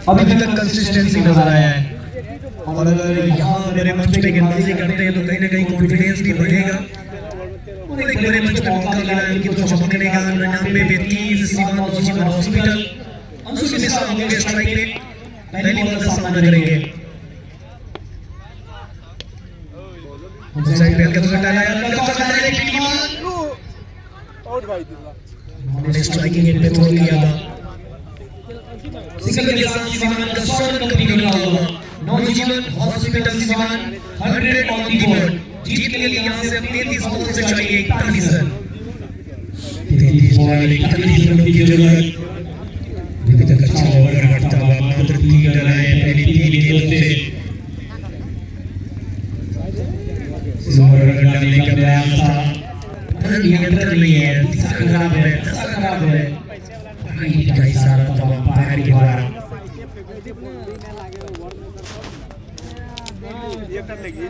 अभी तक कंसिस्टेंसी नजर आया है। और अगर यहाँ मेरे मंच पे गेंदबाजी करते हैं तो कहीं ना कहीं कॉन्फिडेंस भी बढ़ेगा और एक बड़े मंच पे मौका मिला है कि तो चमकने का 99-30 सीवान नौजीवन हॉस्पिटल अंशु के साथ होंगे स्ट्राइक पे पहली बॉल का सामना करेंगे। साइड पे हल्का सा डाला है आउट भाई दिला स्ट्राइकिंग एंड पे थ्रो किया था सिंगल के साथ सीवान का स्वर्ण कंपनी निकला हुआ Naujivan hospital Siwan 100 on the board जीत के लिए यहां से 33 बॉल से चाहिए 41 रन 33 बॉल 41 रन की जरूरत। अभी तक अच्छा ओवर करता हुआ मात्र 3 रन आए पहली 3 गेंदों से ओवर रन डालने का प्रयास था नियंत्रण नहीं है खराब है राइट का इशारा था अंपायर के द्वारा ये कर लेगी